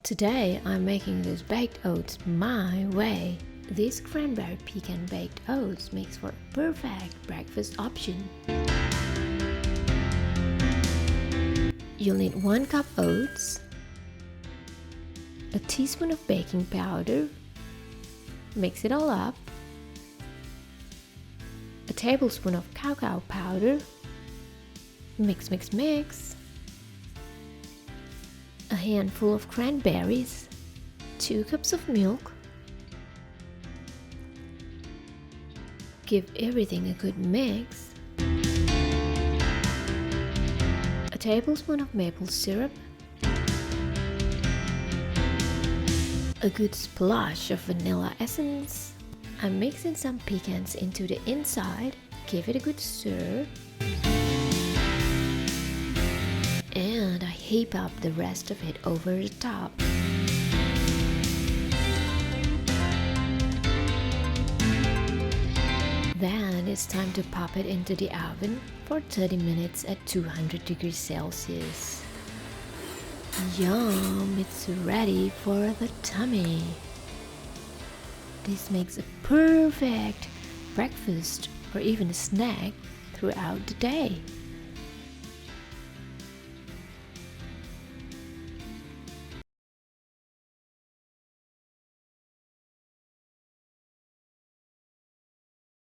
Today I'm making this baked oats my way. This cranberry pecan baked oats makes for a perfect breakfast option. You'll need 1 cup oats, a teaspoon of baking powder, mix it all up, a tablespoon of cacao powder, mix, a handful of cranberries, 2 cups of milk. Give everything a good mix. A tablespoon of maple syrup, a good splash of vanilla essence. I'm mixing some pecans into the inside. Give it a good stir. And I heap up the rest of it over the top. Then it's time to pop it into the oven for 30 minutes at 200 degrees Celsius. Yum! It's ready for the tummy. This makes a perfect breakfast or even a snack throughout the day.